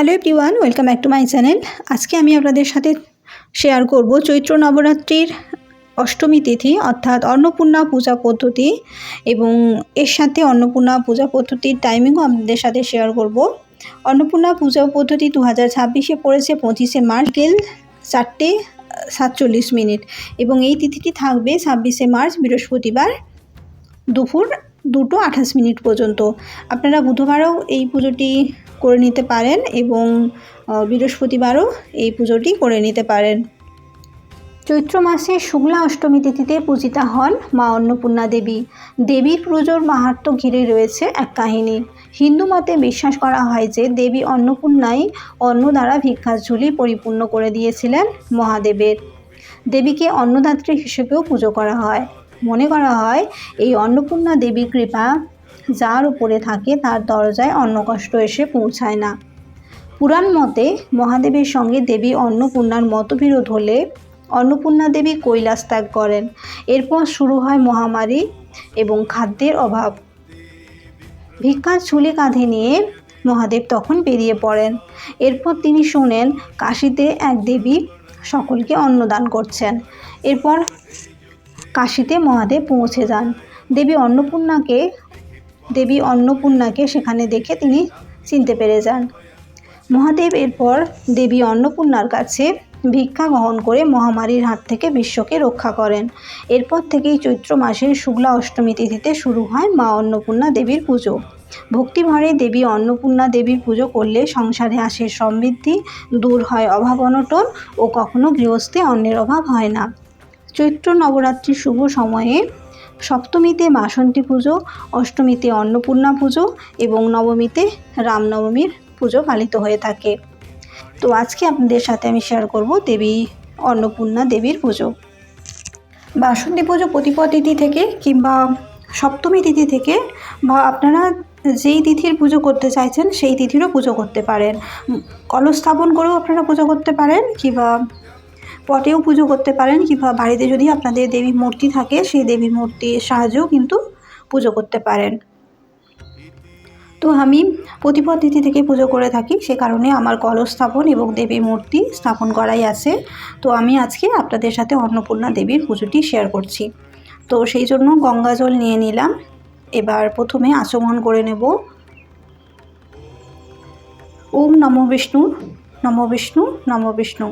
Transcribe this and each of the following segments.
Hello everyone, welcome back to my channel. আজকে আমি আপনাদের সাথে শেয়ার করব চৈত্র নবরাত্রির অষ্টমী তিথি অর্থাৎ অন্নপূর্ণা পূজা পদ্ধতি এবং এর সাথে অন্নপূর্ণা পূজা পদ্ধতির টাইমিংও আপনাদের সাথে শেয়ার করব। অন্নপূর্ণা পূজা পদ্ধতি 2026-এ পড়েছে 25শে মার্চ বিকেল 4:47 এবং এই তিথিটি থাকবে 26শে মার্চ বৃহস্পতিবার দুপুর 2:28 পর্যন্ত। আপনারা বুধবারও এই পুজোটি করে নিতে পারেন এবং বৃহস্পতিবারও এই পুজোটি করে নিতে পারেন। চৈত্র মাসে শুক্লা অষ্টমী তিথিতে পূজিতা হন মা অন্নপূর্ণা দেবী। দেবীর পুজোর মাহাত্ম্য ঘিরে রয়েছে এক কাহিনী। হিন্দু মতে বিশ্বাস করা হয় যে দেবী অন্নপূর্ণাই অন্ন দ্বারা ভিক্ষার ঝুলি পরিপূর্ণ করে দিয়েছিলেন মহাদেবের। দেবীকে অন্নদাত্রী হিসেবেও পুজো করা হয়। মনে করা হয় এই অন্নপূর্ণা দেবীর কৃপা যার উপরে থাকে তার দরজায় অন্নকষ্ট এসে পৌঁছায় না। পুরাণ মতে মহাদেবের সঙ্গে দেবী অন্নপূর্ণার মতবিরোধ হলে অন্নপূর্ণা দেবী কৈলাস ত্যাগ করেন। এরপর শুরু হয় মহামারী এবং খাদ্যের অভাব। ভিক্ষার ঝুলি কাঁধে নিয়ে মহাদেব তখন বেরিয়ে পড়েন। এরপর তিনি শোনেন কাশীতে এক দেবী সকলকে অন্নদান করছেন। এরপর কাশীতে মহাদেব পৌঁছে যান। দেবী অন্নপূর্ণাকে সেখানে দেখে তিনি চিনতে পেরে যান। মহাদেব এরপর দেবী অন্নপূর্ণার কাছে ভিক্ষা গ্রহণ করে মহামারীর হাত থেকে বিশ্বকে রক্ষা করেন। এরপর থেকেই চৈত্র মাসের শুক্লা অষ্টমী তিথিতে শুরু হয় মা অন্নপূর্ণা দেবীর পুজো। ভক্তিভরে দেবী অন্নপূর্ণা দেবীর পুজো করলে সংসারে আসে সমৃদ্ধি, দূর হয় অভাব অনটন ও কখনো গৃহস্থে অন্নের অভাব হয় না। চৈত্র নবরাত্রির শুভ সময়ে সপ্তমীতে বাসন্তী পুজো, অষ্টমীতে অন্নপূর্ণা পুজো এবং নবমীতে রামনবমীর পুজো পালিত হয়ে থাকে। তো আজকে আপনাদের সাথে আমি শেয়ার করব দেবী অন্নপূর্ণা দেবীর পুজো। বাসন্তী পুজো প্রতিপদ তিথি থেকে কিংবা সপ্তমী তিথি থেকে বা আপনারা যেই তিথির পুজো করতে চাইছেন সেই তিথিরও পুজো করতে পারেন। কলস স্থাপন করেও আপনারা পুজো করতে পারেন কিংবা পটেও পুজো করতে পারেন কিংবা বাড়িতে যদি আপনাদের দেবী মূর্তি থাকে সেই দেবী মূর্তির সাহায্যেও কিন্তু পুজো করতে পারেন। তো আমি প্রতিপদ তিথি থেকে পুজো করে থাকি, সে কারণে আমার কলস স্থাপন এবং দেবী মূর্তি স্থাপন করাই আছে। তো আমি আজকে আপনাদের সাথে অন্নপূর্ণা দেবীর পুজোটি শেয়ার করছি। তো সেই জন্য গঙ্গা জল নিয়ে নিলাম। এবার প্রথমে আচমন করে নেব। ওম নমো বিষ্ণু, নমো বিষ্ণু, নমো বিষ্ণু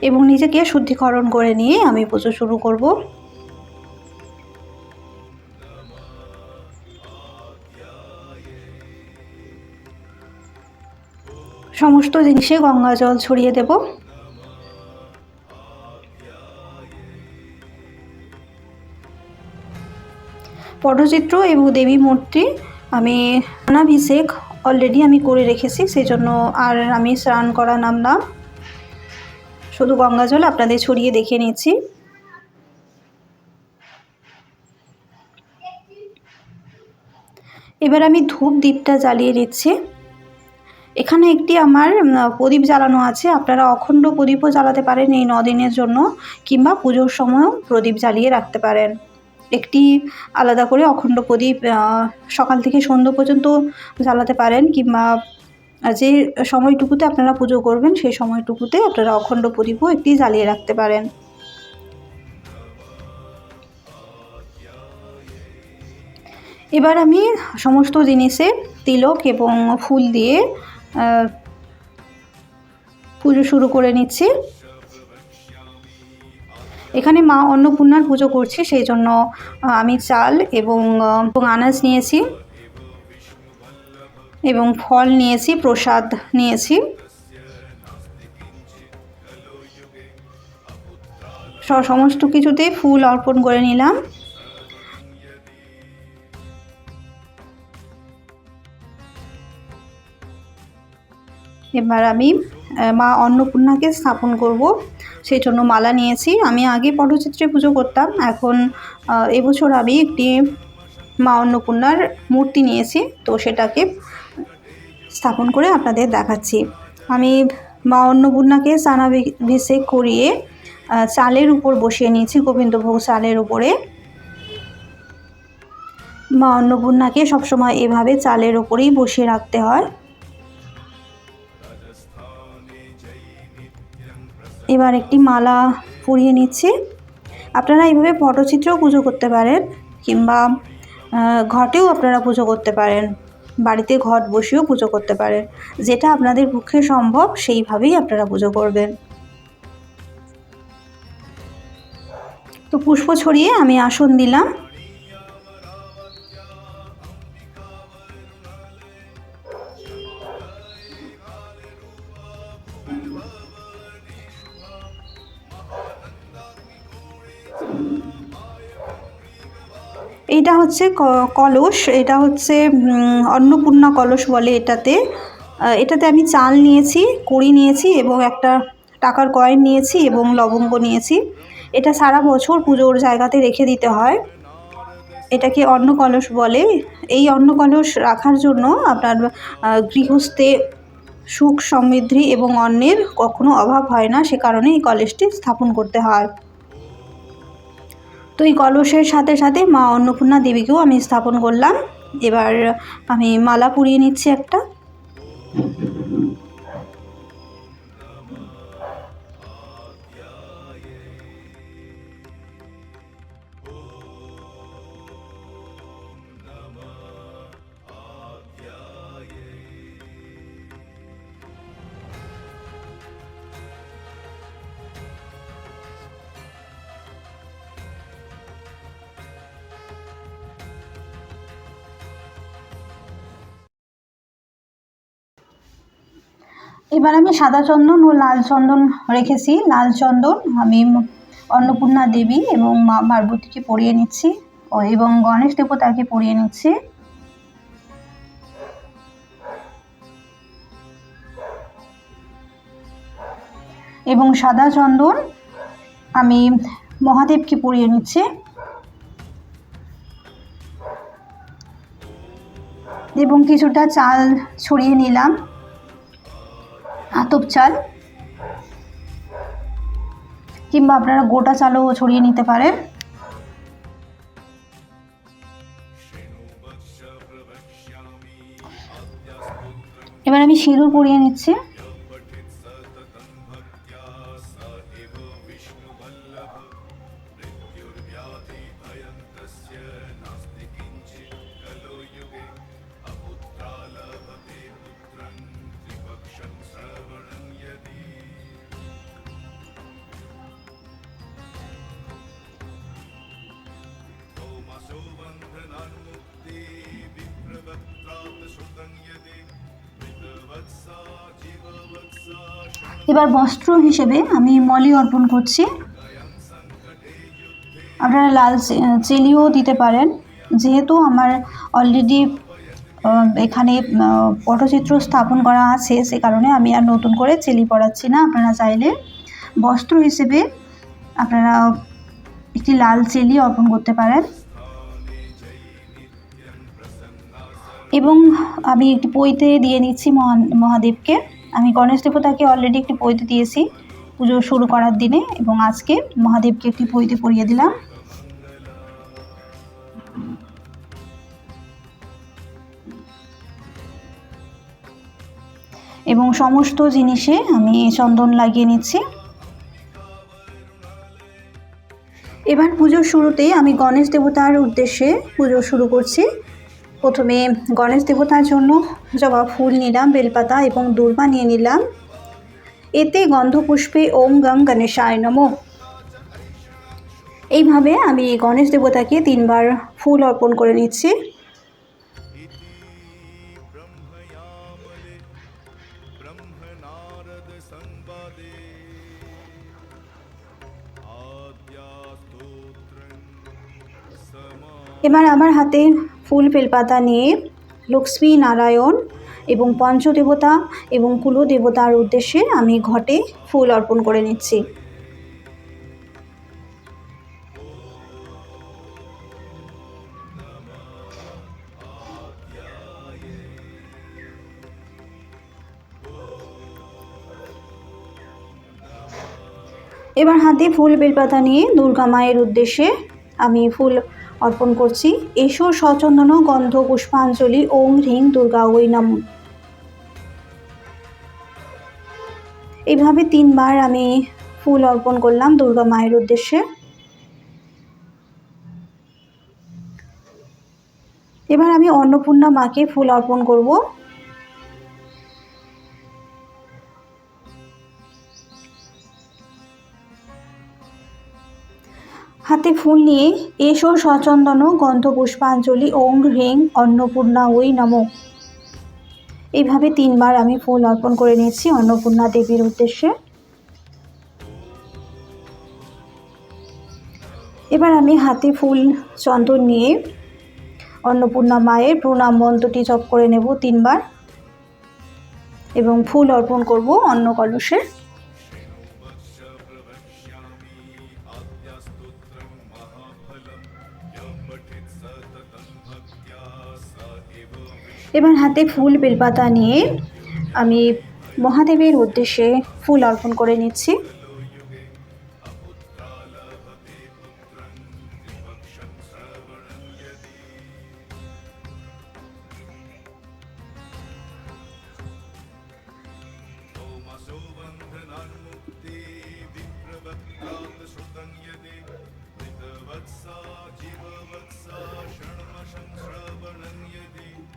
এবং নিজেকে শুদ্ধিকরণ করে নিয়ে আমি পুজো শুরু করব। সমস্ত জিনিসে গঙ্গা জল ছড়িয়ে দেব। পটচিত্র এবং দেবী মূর্তি আমি স্নানাভিষেক অলরেডি আমি করে রেখেছি, সেই জন্য আর আমি স্নান করা নামলাম, শুধু গঙ্গা জল আপনাদের ছড়িয়ে দেখিয়ে নিচ্ছি। এবার আমি ধূপ দ্বীপটা জ্বালিয়ে দিচ্ছি। এখানে একটি আমার প্রদীপ জ্বালানো আছে, আপনারা অখণ্ড প্রদীপও জ্বালাতে পারেন এই 9 দিনের জন্য, কিংবা পুজোর সময়ও প্রদীপ জ্বালিয়ে রাখতে পারেন। একটি আলাদা করে অখণ্ড প্রদীপ সকাল থেকে সন্ধ্যা পর্যন্ত জ্বালাতে পারেন, কিংবা যে সময়টুকুতে আপনারা পুজো করবেন সেই সময়টুকুতে আপনারা অখণ্ড প্রদীপও একটি জ্বালিয়ে রাখতে পারেন। এবার আমি সমস্ত জিনিসে তিলক এবং ফুল দিয়ে পুজো শুরু করে নিচ্ছি। এখানে মা অন্নপূর্ণার পুজো করছি, সেই জন্য আমি চাল এবং আনাজ নিয়েছি এবং ফল নিয়েছি, প্রসাদ নিয়েছি। সমস্ত কিছুতে ফুল অর্পণ করে নিলাম। এবার আমি মা অন্নপূর্ণাকে স্থাপন করব, সেই জন্য মালা নিয়েছি। আমি আগে পটচিত্রে পুজো করতাম, এখন এবছর আমি একটি মা অন্নপূর্ণার মূর্তি নিয়েছি, তো সেটাকে স্থাপন করে আপনাদের দেখাচ্ছি। আমি মা অন্নপূর্ণাকে স্নানাভিষেক করিয়ে চালের উপর বসিয়ে নিয়েছি, গোবিন্দভোগ চালের উপরে। মা অন্নপূর্ণাকে সবসময় এভাবে চালের ওপরেই বসিয়ে রাখতে হয়। এবার একটি মালা পরিয়ে নিচ্ছি। আপনারা এইভাবে পটচিত্রেও পুজো করতে পারেন, কিংবা ঘটেও আপনারা পুজো করতে পারেন, বাড়িতে ঘট বসিয়েও পুজো করতে পারেন। যেটা আপনাদের পক্ষে সম্ভব সেইভাবেই আপনারা পুজো করবেন। তো পুষ্প ছড়িয়ে আমি আসন দিলাম। এটা হচ্ছে কলস, এটা হচ্ছে অন্নপূর্ণা কলস বলে এটাতে। এটাতে আমি চাল নিয়েছি, কুড়ি নিয়েছি এবং একটা টাকার কয়েন নিয়েছি এবং লবঙ্গ নিয়েছি। এটা সারা বছর পুজোর জায়গাতে রেখে দিতে হয়। এটাকে অন্ন কলস বলে। এই অন্ন কলস রাখার জন্য আপনার গৃহস্থে সুখ সমৃদ্ধি এবং অন্নের কখনো অভাব হয় না, সে কারণে এই কলসটি স্থাপন করতে হয়। তো এই কলসের সাথে সাথে মা অন্নপূর্ণা দেবীকেও আমি স্থাপন করলাম। এবার আমি মালা পরিয়ে নিচ্ছি একটা। এবার আমি সাদা চন্দন ও লাল চন্দন রেখেছি। লাল চন্দন আমি অন্নপূর্ণা দেবী এবং মা পার্বতীকে পরিয়ে নিচ্ছি এবং গণেশ দেবতাকে পরিয়ে নিচ্ছি। এবং সাদা চন্দন আমি মহাদেবকে পরিয়ে নিচ্ছি এবং কিছুটা চাল ছড়িয়ে নিলাম, আতপ চাল, কিংবা আপনারা গোটা চালও ছড়িয়ে নিতে পারেন। এবার আমি সিঁদুর পরিয়ে নিচ্ছি। এবার বস্ত্র হিসেবে আমি মলি অর্পণ করছি। আপনারা লাল চেলিও দিতে পারেন। যেহেতু আমার অলরেডি এখানে পটচিত্র স্থাপন করা আছে, সে কারণে আমি আর নতুন করে চেলি পরাচ্ছি না। আপনারা চাইলে বস্ত্র হিসেবে আপনারা একটি লাল চেলি অর্পণ করতে পারেন। এবং আমি একটি পৈতে দিয়ে নিচ্ছি মহাদেবকে। আমি গণেশ দেবতাকে অলরেডি একটি পৈতে দিয়েছি পুজো শুরু করার দিনে, এবং আজকে মহাদেবকে একটি পৈতে পরিয়ে দিলাম। এবং সমস্ত জিনিসে আমি চন্দন লাগিয়ে নিচ্ছি। এবার পুজোর শুরুতে আমি গণেশ দেবতার উদ্দেশ্যে পুজো শুরু করছি। প্রথমে গণেশ দেবতার জন্য জবা ফুল নিলাম, বেলপাতা এবং দূর্বা নিয়ে নিলাম। এতে গন্ধপুষ্পে ওম গং গণেশায় নমঃ। এইভাবে আমি গণেশ দেবতাকে 3 বার ফুল অর্পণ করে নিচ্ছি। এবার আমার হাতে ফুল বেলপাতা নিয়ে লক্ষ্মী নারায়ণ এবং পঞ্চদেবতা এবং কুলদেবতার উদ্দেশ্যে আমি ঘটে ফুল অর্পণ করে নিচ্ছি। এবার হাতে ফুল বেলপাতা নিয়ে দুর্গা মায়ের উদ্দেশ্যে আমি ফুল অর্পণ করছি। এসো সচন্দন গন্ধ পুষ্পাঞ্জলি ওং হ্রিং দুর্গা ওই নমঃ। এইভাবে 3 বার আমি ফুল অর্পণ করলাম দুর্গা মায়ের উদ্দেশ্যে। এবার আমি অন্নপূর্ণা মাকে ফুল অর্পণ করব। হাতে ফুল নিয়ে এসো সচন্দন গন্ধ পুষ্পাঞ্জলি ওং হ্রিং অন্নপূর্ণা ওই নমঃ, এইভাবে 3 বার আমি ফুল অর্পণ করে নিয়েছি অন্নপূর্ণা দেবীর উদ্দেশ্যে। এবার আমি হাতে ফুল চন্দন নিয়ে অন্নপূর্ণা মায়ের প্রণাম মন্ত্রটি জপ করে নেব 3 বার এবং ফুল অর্পণ করব অন্ন কলসে। এবার হাতে ফুল বেলপাতা নিয়ে আমি মহাদেবের উদ্দেশ্যে ফুল অর্পণ করে নিচ্ছি।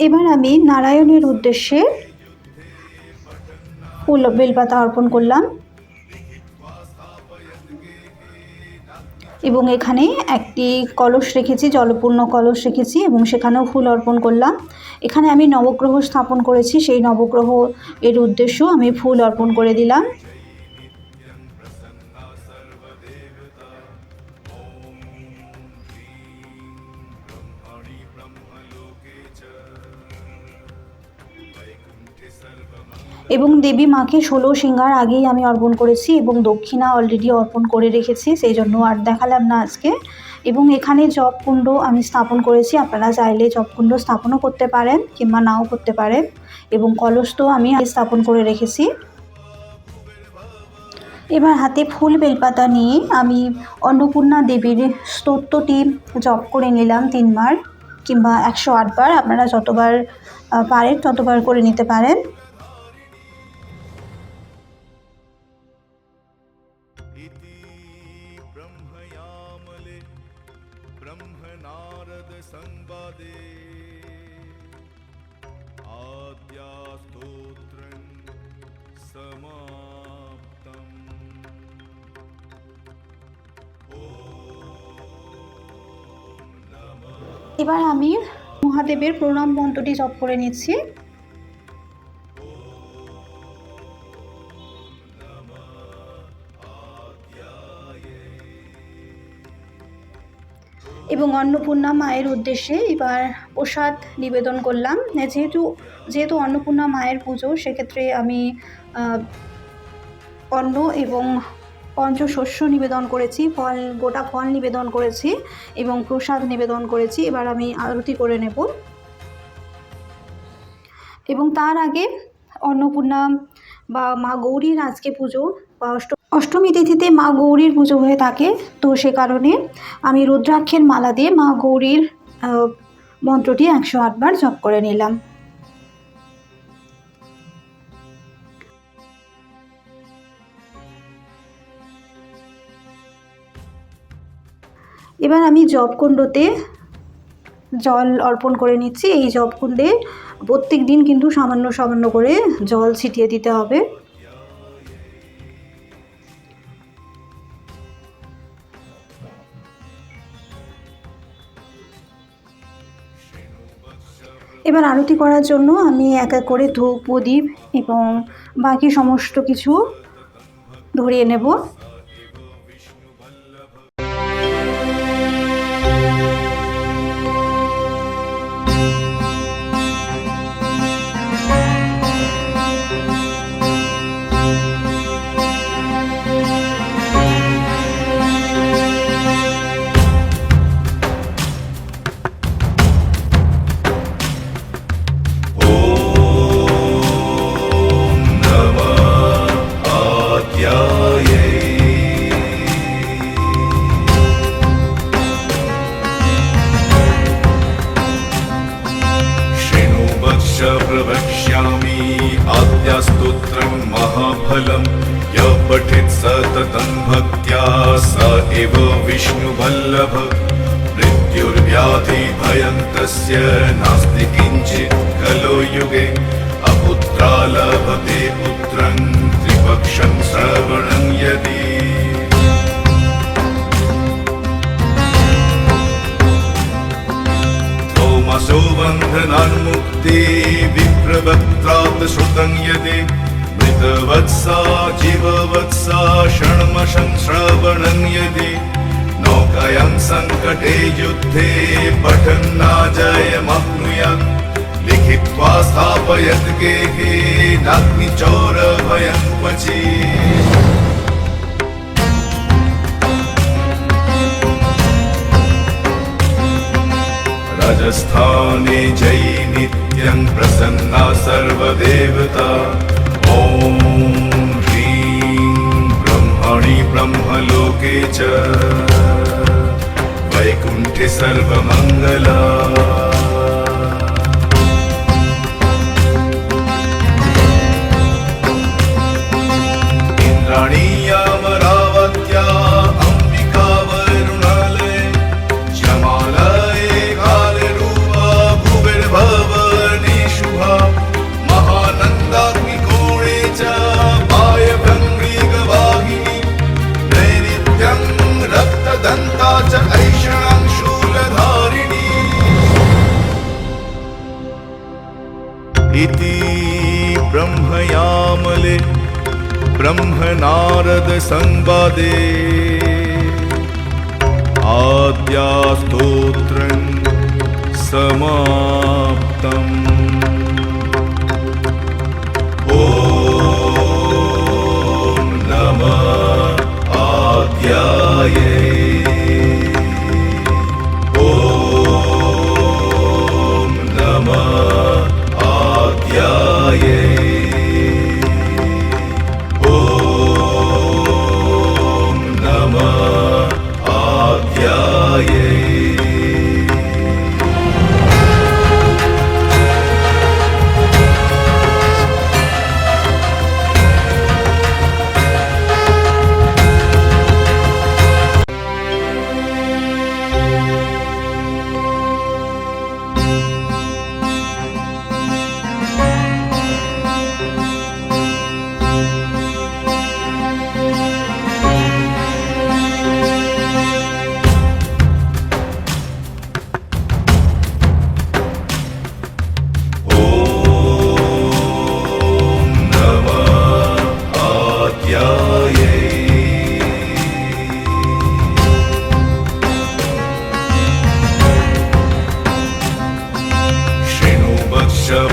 এবার আমি নারায়ণের উদ্দেশ্যে ফুল বেলপাতা অর্পণ করলাম এবং এখানে একটি কলস রেখেছি, জলপূর্ণ কলস রেখেছি এবং সেখানেও ফুল অর্পণ করলাম। এখানে আমি নবগ্রহ স্থাপন করেছি, সেই নবগ্রহ এর উদ্দেশ্য আমি ফুল অর্পণ করে দিলাম। এবং দেবী মাকে 16 সিঙ্গার আগেই আমি অর্পণ করেছি এবং দক্ষিণা অলরেডি অর্পণ করে রেখেছি, সেই জন্য আর দেখালাম না আজকে। এবং এখানে জপকুণ্ড আমি স্থাপন করেছি, আপনারা চাইলে জপকুণ্ড স্থাপনও করতে পারেন কিংবা নাও করতে পারেন। এবং কলস তো আমি স্থাপন করে রেখেছি। এবার হাতে ফুল বেলপাতা নিয়ে আমি অন্নপূর্ণা দেবীর স্তোত্রটি জপ করে নিলাম 3 বার কিংবা 108 বার, আপনারা যতবার পারেন ততবার করে নিতে পারেন। এবার আমি মহাদেবের প্রণাম মন্ত্রটি জপ করে নিচ্ছি। এবং অন্নপূর্ণা মায়ের উদ্দেশ্যে এবার প্রসাদ নিবেদন করলাম। যেহেতু অন্নপূর্ণা মায়ের পুজো, সেক্ষেত্রে আমি অন্ন এবং পঞ্চশস্য নিবেদন করেছি, গোটা ফল নিবেদন করেছি এবং প্রসাদ নিবেদন করেছি। এবার আমি আরতি করে নেব। এবং তার আগে অন্নপূর্ণা বা মা গৌরীর আজকে পুজো বা অষ্টমী তিথিতে মা গৌরীর পুজো হয়ে থাকে, তো সে কারণে আমি রুদ্রাক্ষের মালা দিয়ে মা গৌরীর মন্ত্রটি 108 বার জপ করে নিলাম। এবার আমি জপকুণ্ডতে জল অর্পণ করে নিচ্ছি। এই জপকুণ্ডে প্রত্যেক দিন কিন্তু সামান্য সামান্য করে জল ছিটিয়ে দিতে হবে। এবার আরতি করার জন্য আমি এক এক করে ধূপ প্রদীপ এবং বাকি সমস্ত কিছু ধরিয়ে নেব। Namah Adhyaya स्तोत्रं महाफलं य पठेत् सततं भक्त्या स एव विष्णुवल्लभ मृत्युर्व्याधिभयं तस्य नास्ति किञ्चित् कलो युगे अपुत्रा लभते पुत्रं त्रिपक्षं श्रवणं यदि तमसो बन्धनान्मुक्ति विप्रवक्त्रात् श्रुतं यदि मृतवत्सा जीववत्सा षण्मशं श्रवणं यदि नौकायां सङ्कटे युद्धे पठन्नाजयमाप्नुयात् लिखित्वा स्थापयत् गेहे नाग्निचौरभयं क्वचि राजस्थाने जयी नित्यं प्रसन्ना सर्वदेवता ॐ ह्रीं ब्रह्मणि ब्रह्मलोके च वैकुण्ठे सर्वमङ्गला इंद्राणी अमरावत्या अंबिका वरुणालये श्यामालये कालरूपा भुविर्भुवने शुभा महानन्दाग्निकोणे च वायव्यङ्ग्रिगवाहिनी नैऋत्यं रक्तदन्ता च ऐषणां शूलधारिणी इति ब्रह्मयामले ब्रह्मनारद संवादे आद्यास्तोत्रं समाप्तम्। ॐ नमः आद्यायै ॐ नमः आद्यायै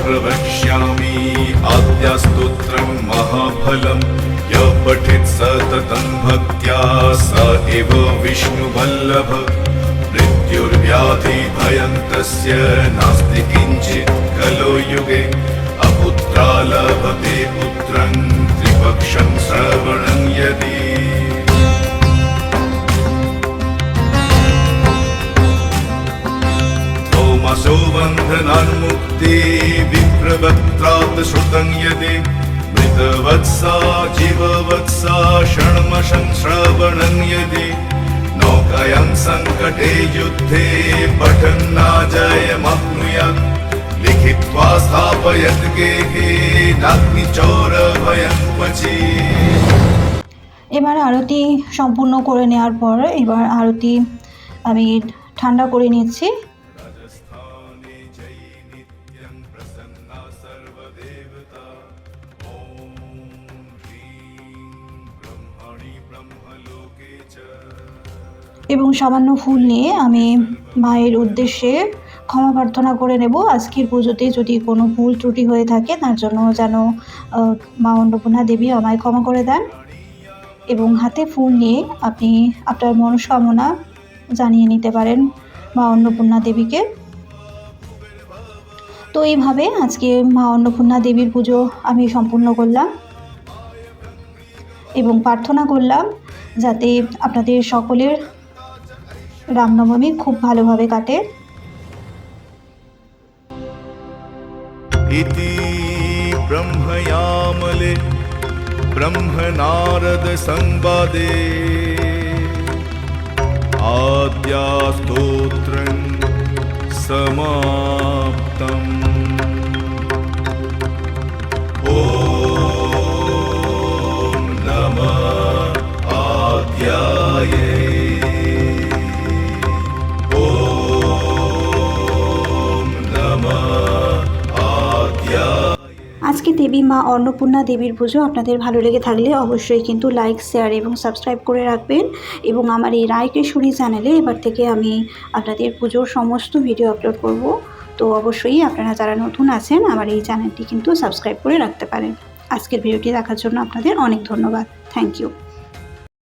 प्रवक्ष्यामि आद्यास्तोत्रं महाफलं य पठेत् सततं भक्त्या स एव विष्णुवल्लभ मृत्युर्व्याधिभयं तस्य नास्ति किञ्चित् कलो युगे अपुत्रा लभते पुत्रं त्रिपक्षं श्रवणं यदि तमसो बन्धनान्मुक्ति विप्रवक्त्रात् श्रुतं यदि मृतवत्सा जीववत्सा षण्मशं श्रवणं यदि नौकायां सङ्कटे युद्धे पठन्नाजयमाप्नुयात् लिखित्वा स्थापयत् गेहे नाग्निचौरभयं क्वचि। এবার আরতি সম্পূর্ণ করে নেওয়ার পর এবার আরতি আমি ঠান্ডা করে নিচ্ছি। এবং সামান্য ফুল নিয়ে আমি মায়ের উদ্দেশ্যে ক্ষমা প্রার্থনা করে নেব। আজকের পুজোতে যদি কোনো ভুল ত্রুটি হয়ে থাকে তার জন্য যেন মা অন্নপূর্ণা দেবী আমায় ক্ষমা করে দেন। এবং হাতে ফুল নিয়ে আপনি আপনার মনস্কামনা জানিয়ে নিতে পারেন মা অন্নপূর্ণা দেবীকে। তো এইভাবে আজকে মা অন্নপূর্ণা দেবীর পুজো আমি সম্পূর্ণ করলাম এবং প্রার্থনা করলাম যাতে আপনাদের সকলের রামনবমী খুব ভালোভাবে কাটে। इति ब्रह्मयामले काले ब्रह्मनारद संवादे आद्यास्तोत्रं समाप्तम्। ॐ नमः आद्याय। ॐ नमः आद्याय। আজকে দেবী মা অন্নপূর্ণা দেবীর পুজো আপনাদের ভালো লেগে থাকলে অবশ্যই কিন্তু লাইক, শেয়ার এবং সাবস্ক্রাইব করে রাখবেন। এবং আমার এই রায়কেশ্বরী চ্যানেলে এবার থেকে আমি আপনাদের পুজোর সমস্ত ভিডিও আপলোড করব। তো অবশ্যই আপনারা যারা নতুন আছেন আমার এই চ্যানেলটি কিন্তু সাবস্ক্রাইব করে রাখতে পারেন। আজকের ভিডিওটি দেখার জন্য আপনাদের অনেক ধন্যবাদ। Thank you.